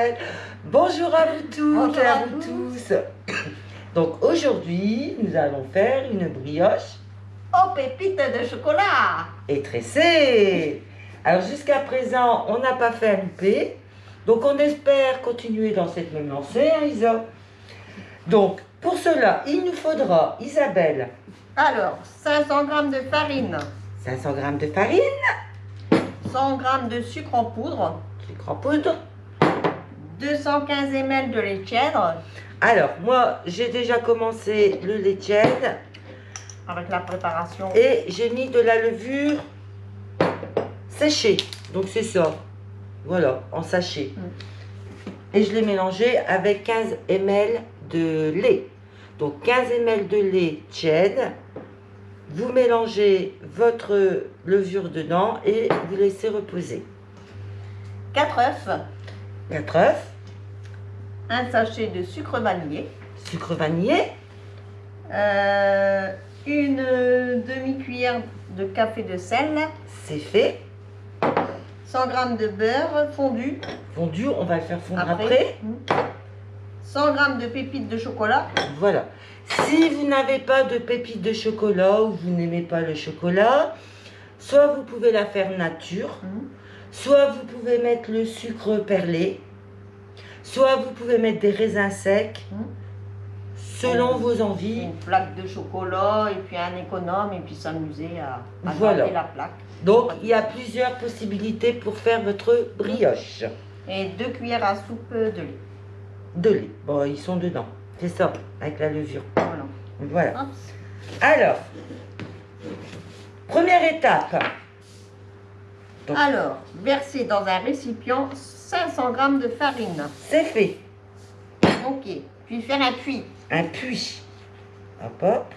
Isabelle. Bonjour à vous toutes Bonjour et à à vous tous. tous. Donc aujourd'hui, nous allons faire une brioche aux pépites de chocolat. et tressée. Alors jusqu'à présent, on n'a pas fait un loupé. Donc on espère continuer dans cette même lancée, hein, Isa. Donc pour cela, il nous faudra, Isabelle, Alors, 500 g de farine, 500 g de farine, 100 g de sucre en poudre, sucre en poudre. 215 ml de lait tièdre. Alors moi, j'ai déjà commencé le lait tiède. Avec la préparation. Et j'ai mis de la levure séchée. Donc c'est ça. Voilà, en sachet. Et je l'ai mélangé avec 15 ml de lait. Donc 15 ml de lait tiède. Vous mélangez votre levure dedans et vous laissez reposer. 4 œufs, 4 œufs, un sachet de sucre vanillé, sucre vanillé, une demi-cuillère de café de sel, c'est fait. 100 g de beurre fondu. Fondu, on va le faire fondre après. 100 g de pépites de chocolat. Voilà. Si vous n'avez pas de pépites de chocolat ou vous n'aimez pas le chocolat, soit vous pouvez la faire nature, soit vous pouvez mettre le sucre perlé, soit vous pouvez mettre des raisins secs, selon vos envies. Une plaque de chocolat et puis un économe et puis s'amuser à Voilà. garder la plaque. Donc il y a plusieurs possibilités pour faire votre brioche. Et 2 cuillères à soupe de lait. De lait. Bon, ils sont dedans. C'est ça, avec la levure. Voilà. Voilà. Hop. Alors, première étape. Donc, Alors, verser dans un récipient 500 g de farine. c'est fait. Ok. Puis faire un puits. Un puits. Hop, hop.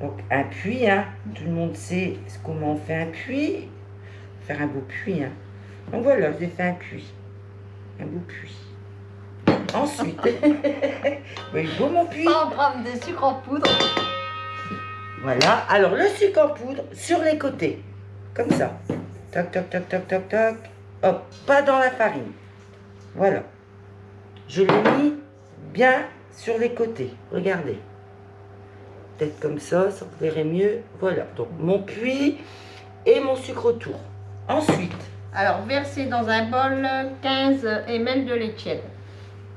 Donc, un puits, hein. Tout le monde sait comment on fait un puits. Faire un beau puits, hein. Donc voilà, j'ai fait un puits. Un beau puits. Ensuite, oui, beau mon puits. 100 g de sucre en poudre. Voilà. Alors, le sucre en poudre sur les côtés. Comme ça. Toc, toc, toc, toc, toc, toc. Hop, pas dans la farine. Voilà. Je l'ai mis bien sur les côtés. Regardez. Peut-être comme ça, ça vous verrez mieux. Voilà. Donc, mon puits et mon sucre autour. Ensuite. Alors, verser dans un bol 15 ml de lait tiède.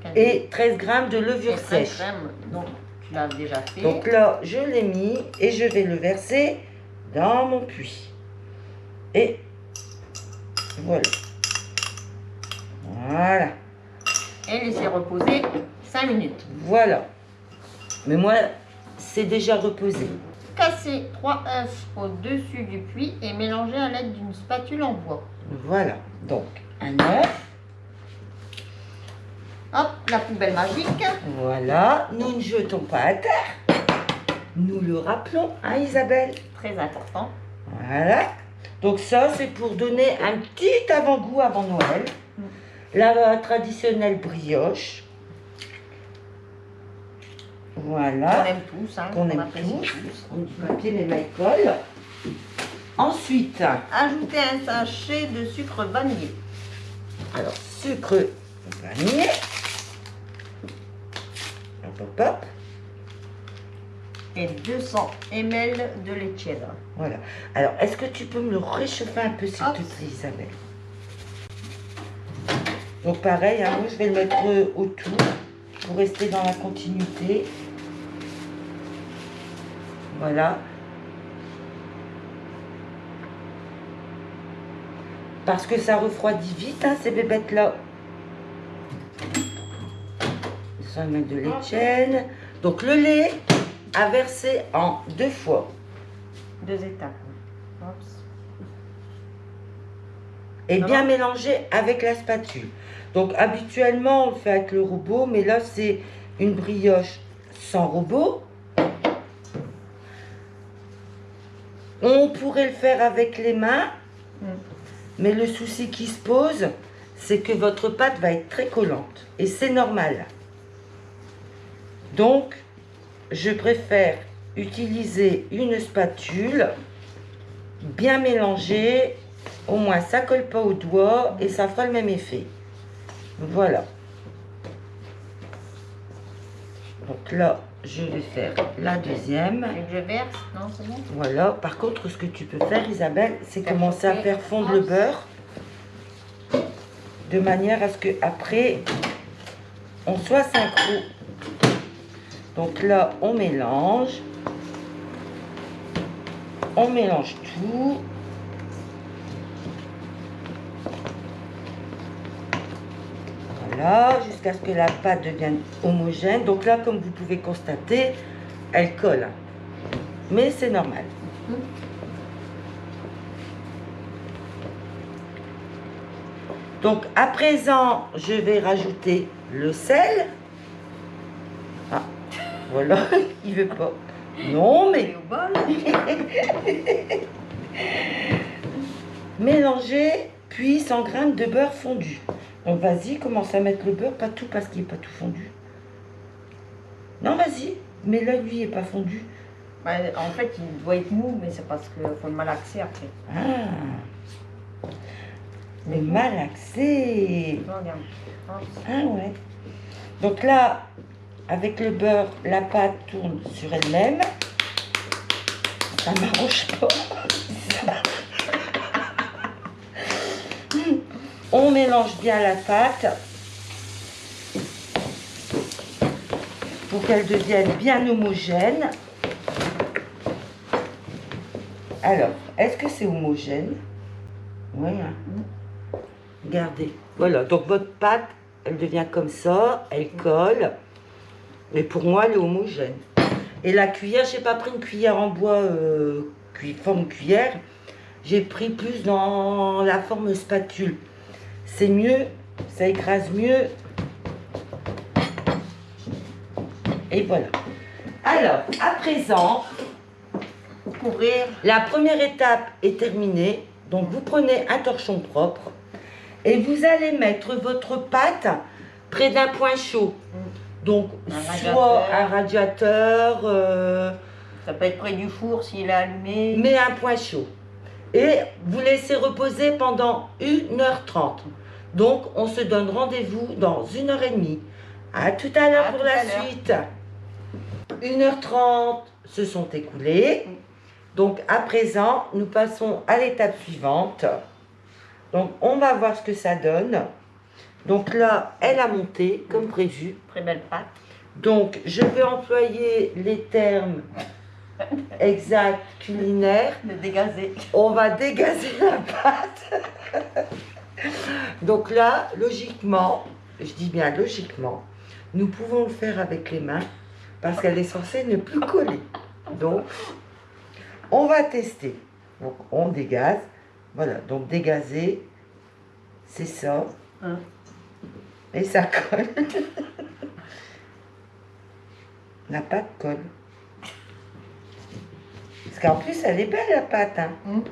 15 Et 13 g de levure et 13 sèche. grammes. Donc, tu l'as déjà fait. Donc là, je l'ai mis et je vais le verser dans mon puits. Et voilà. Voilà. Et laisser reposer 5 minutes. Voilà. Mais moi, c'est déjà reposé. Casser 3 œufs au-dessus du puits et mélanger à l'aide d'une spatule en bois. Voilà. Donc, un œuf. Hop, la poubelle magique. Voilà. Nous ne jetons pas à terre. Nous le rappelons, hein, Isabelle? Très important. Voilà. Donc ça, c'est pour donner un petit avant-goût avant Noël. La traditionnelle brioche. Voilà. On aime tous. Hein, Qu'on aime apprécie tous. On du papier, les mailles collent. Ensuite, Ajouter un sachet de sucre vanillé. alors, sucre vanillé. Hop, hop, hop. Et 200 ml de lait tiède. Voilà. Alors, est-ce que tu peux me le réchauffer un peu, s'il Hop. te plaît, Isabelle? Donc, pareil, hein, moi, je vais le mettre autour pour rester dans la continuité. Voilà. Parce que ça refroidit vite, hein, ces bébêtes-là. 100 ml de lait tiède. Donc, le lait à verser en 2 fois. 2 étapes. Hop. Et Ça bien va mélanger avec la spatule. Donc, habituellement, on le fait avec le robot, mais là, c'est une brioche sans robot. On pourrait le faire avec les mains, mais le souci qui se pose, c'est que votre pâte va être très collante. Et c'est normal. Donc, je préfère utiliser une spatule bien mélangée. Au moins, ça ne colle pas au doigt et ça fera le même effet. Voilà. Donc là, je vais faire la deuxième. Et que je verse, non, c'est bon? Voilà. Par contre, ce que tu peux faire, Isabelle, c'est Faire commencer à chauffer. faire fondre le beurre de manière à ce que après on soit synchro. Donc là, on mélange tout. Voilà, jusqu'à ce que la pâte devienne homogène. Donc là, comme vous pouvez constater, elle colle. Mais c'est normal. Donc à présent, je vais rajouter le sel. Ah, voilà, il veut pas. Non, mais au bol. mélanger, puis 100 g de beurre fondu. Donc vas-y, commence à mettre le beurre, pas tout parce qu'il n'est pas tout fondu. Non, vas-y, mais là, lui, il n'est pas fondu. Bah, en fait, il doit être mou, mais c'est parce qu'il faut le malaxer après. Ah, le malaxé. Regarde. Ah ouais. Donc là, avec le beurre, la pâte tourne sur elle-même. Ça m'arrange pas. On mélange bien la pâte pour qu'elle devienne bien homogène. Alors, est-ce que c'est homogène? Oui. Hein. Regardez. Voilà, donc votre pâte, elle devient comme ça, elle colle. Mais pour moi, elle est homogène. Et la cuillère, je n'ai pas pris une cuillère en bois forme cuillère. J'ai pris plus dans la forme spatule. C'est mieux, ça écrase mieux. Et voilà. Alors, à présent, Couvrir. la première étape est terminée. Donc, vous prenez un torchon propre et vous allez mettre votre pâte près d'un point chaud. Donc, soit un radiateur. Ça peut être près du four s'il est allumé. Mais un point chaud. Et vous laissez reposer pendant 1h30. Donc, on se donne rendez-vous dans 1h30. À tout à l'heure pour la suite. 1h30 se sont écoulées. Donc, à présent, nous passons à l'étape suivante. Donc, on va voir ce que ça donne. Donc là, elle a monté comme prévu. Très belle pâte. Donc, je vais employer les termes exacts culinaires. De dégazer. On va dégazer la pâte. Donc là, logiquement, je dis bien logiquement, nous pouvons le faire avec les mains parce qu'elle est censée ne plus coller. Donc, on va tester. Donc, on dégaze. Voilà, donc dégazer, c'est ça. Hein. Et ça colle. La pâte colle. Parce qu'en plus, elle est belle, la pâte. Hein.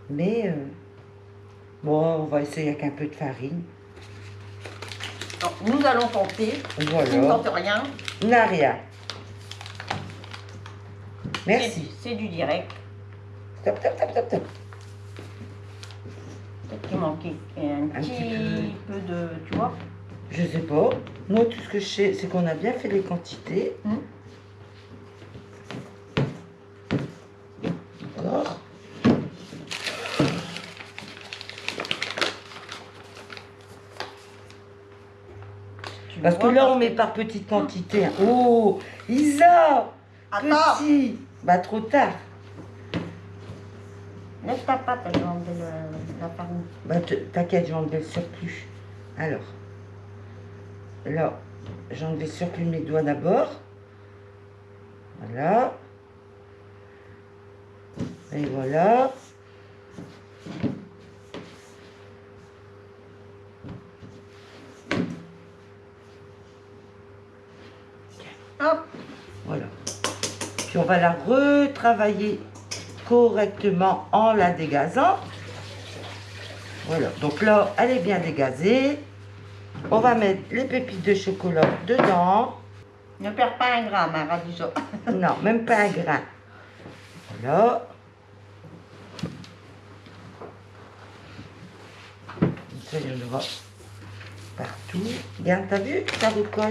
Mais, bon, on va essayer avec un peu de farine. Alors, nous allons tenter. Voilà. Qui ne tente rien. N'a rien. Merci. C'est du direct. Stop, stop, stop, stop, stop. Peut-être qu'il manquait un petit peu de... Tu vois? Je sais pas. Moi, tout ce que je sais, c'est qu'on a bien fait les quantités. D'accord. Parce que là, on met par petite quantité. Oh, Isa! Attends. Petit! Bah, trop tard. Laisse ta pâte, elle va enlever la farine. Bah, t'inquiète, j'ai enlevé le surplus. Alors, là, j'ai enlevé le surplus de mes doigts d'abord. Voilà. Et voilà. Hop. Voilà. Puis on va la retravailler correctement en la dégazant. Voilà. Donc là, elle est bien dégazée. On va mettre les pépites de chocolat dedans. Ne perds pas un gramme, hein, Radisson. Non, même pas un grain. Voilà. Ça, il n'y en aura partout. Regarde, t'as vu? Ça recolle.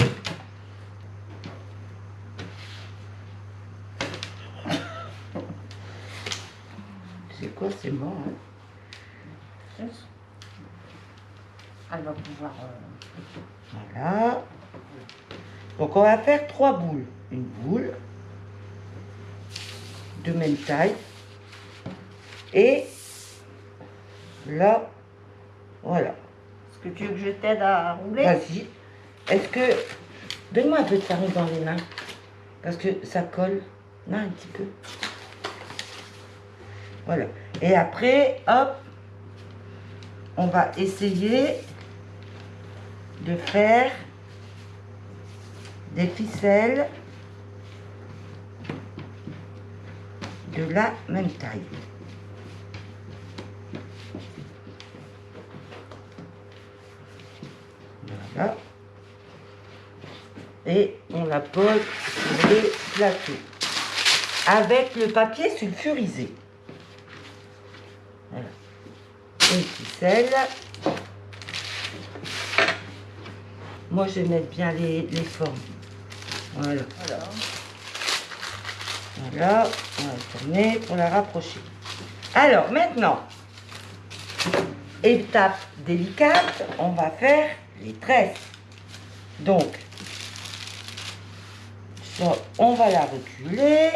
C'est quoi? C'est mort, hein? Elle va pouvoir... Voilà. Donc on va faire 3 boules. Une boule de même taille. Et là, voilà. Est-ce que tu veux que je t'aide à rouler? Vas-y. Est-ce que... Donne-moi un peu de farine dans les mains. Parce que ça colle. Non, un petit peu. Voilà. Et après, hop, on va essayer de faire des ficelles de la même taille. Voilà. Et on la pose sur le plateau avec le papier sulfurisé. Voilà. Une ficelle. Moi, je vais mettre bien les formes. Voilà. Voilà. On va tourner pour la rapprocher. Alors, maintenant, étape délicate, on va faire les tresses. Donc, ça, on va la reculer.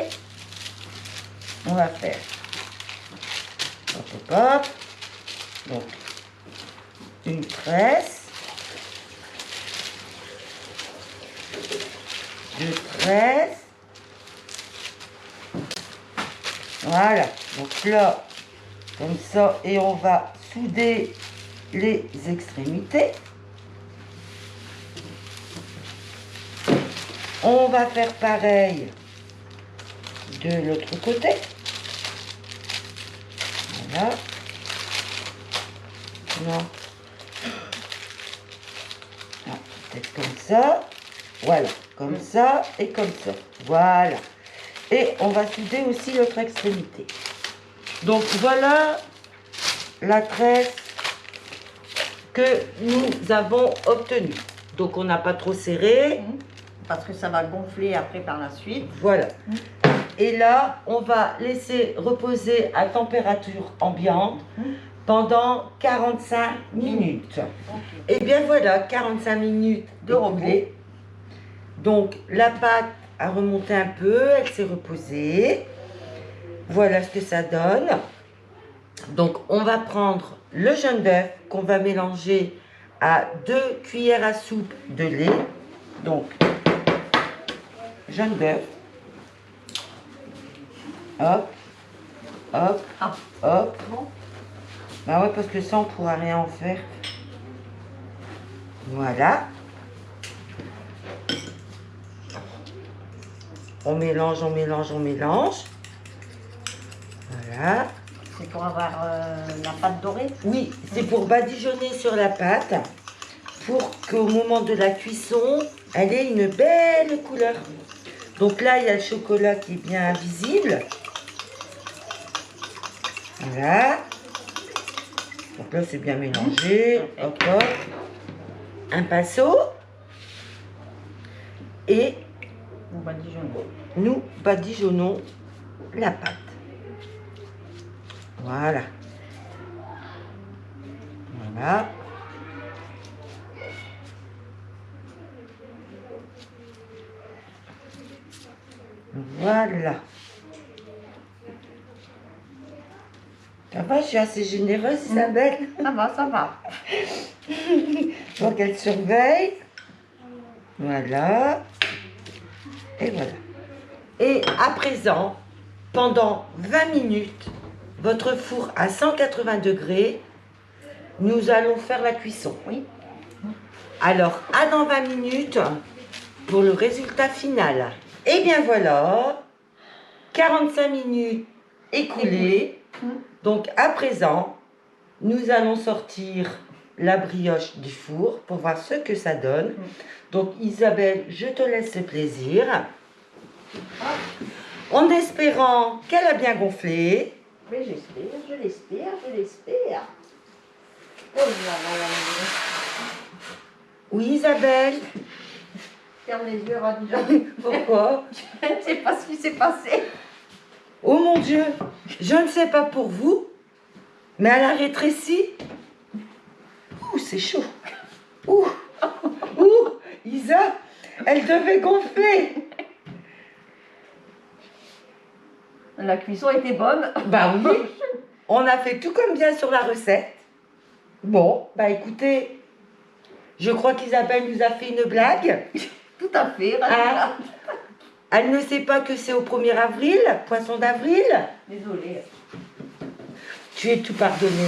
On va faire hop, hop, hop. Donc, une tresse. 2 tresses. Voilà. Donc là, comme ça, et on va souder les extrémités. On va faire pareil de l'autre côté. Voilà. Non. Non, peut-être comme ça. Voilà, comme ça et comme ça. Voilà. Et on va souder aussi l'autre extrémité. Donc voilà la tresse que nous avons obtenue. Donc on n'a pas trop serré. Parce que ça va gonfler après par la suite. Voilà. Et là, on va laisser reposer à température ambiante pendant 45 minutes. Et bien voilà, 45 minutes de repos. Donc la pâte a remonté un peu, elle s'est reposée. Voilà ce que ça donne. Donc on va prendre le jaune d'œuf qu'on va mélanger à 2 cuillères à soupe de lait. Donc jaune d'œuf. Hop, hop, hop. Bah ouais, parce que ça on pourra rien en faire. Voilà. On mélange, on mélange, on mélange. Voilà. C'est pour avoir la pâte dorée? Oui, c'est pour badigeonner sur la pâte, pour qu'au moment de la cuisson, elle ait une belle couleur. Donc là, il y a le chocolat qui est bien visible. Voilà. Donc là, c'est bien mélangé. Hop, hop. Un pinceau. Et nous badigeonnons la pâte. Voilà. Voilà. Voilà. Ça va, je suis assez généreuse, Isabelle. Ça va, ça va. Donc elle surveille. Voilà. Et voilà. Et à présent, pendant 20 minutes, votre four à 180 degrés, nous allons faire la cuisson. Oui. Alors, à dans 20 minutes pour le résultat final. Et bien voilà, 45 minutes écoulées. Donc à présent, nous allons sortir la brioche du four pour voir ce que ça donne. Donc Isabelle, je te laisse le plaisir. En espérant qu'elle a bien gonflé. Mais j'espère, je l'espère, je l'espère. Oh là là là là. Oui, Isabelle. Ferme les yeux, Radija. Pourquoi? Je ne sais pas ce qui s'est passé. Oh mon Dieu, je ne sais pas pour vous, mais elle a rétréci. Ouh, c'est chaud. Ouh, ouh, Isa, elle devait gonfler. La cuisson était bonne. Bah oui, on a fait tout comme bien sur la recette. Bon, bah écoutez, je crois qu'Isabelle nous a fait une blague. Tout à fait, Radija. Ah, elle ne sait pas que c'est au 1er avril, poisson d'avril. Désolée. Tu es tout pardonné.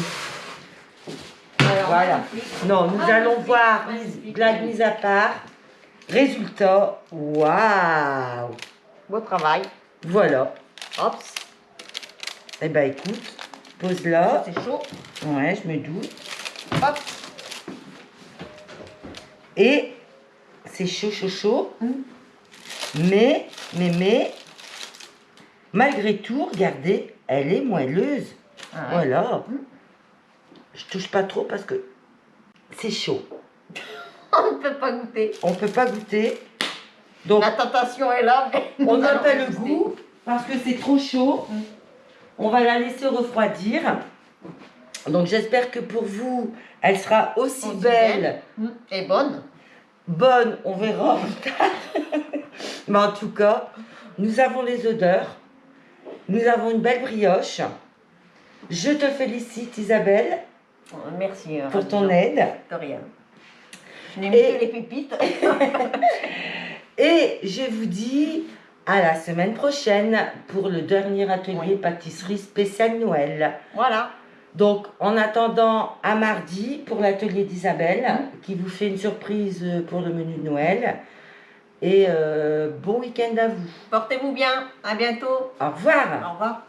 Alors, Voilà. magnifique. Non, nous allons voir, Magnifique. blague mise à part. Résultat, waouh. Beau travail. Voilà. Hop. Eh ben écoute, Ça, pose-la. c'est chaud. Ouais, je me doute. Hop. Et c'est chaud, chaud, chaud. Mm. Mais, malgré tout, regardez, elle est moelleuse. Ah ouais. Voilà. Mm. Je touche pas trop parce que c'est chaud. On ne peut pas goûter. On peut pas goûter. Donc, La tentation est là, mais on nous n'a allons pas le résister. goût parce que c'est trop chaud. Mm. On va la laisser refroidir. Donc, j'espère que pour vous, elle sera aussi belle. Et bonne. Bonne, on verra. Mais en tout cas, nous avons les odeurs. Nous avons une belle brioche. Je te félicite, Isabelle, Merci. pour ton Radija. aide. De rien. Je n'aime Et- que les pépites. Et je vous dis à la semaine prochaine pour le dernier atelier pâtisserie spécial Noël. Voilà. Donc, en attendant, à mardi pour l'atelier d'Isabelle, qui vous fait une surprise pour le menu de Noël. Et bon week-end à vous. Portez-vous bien. À bientôt. Au revoir. Au revoir.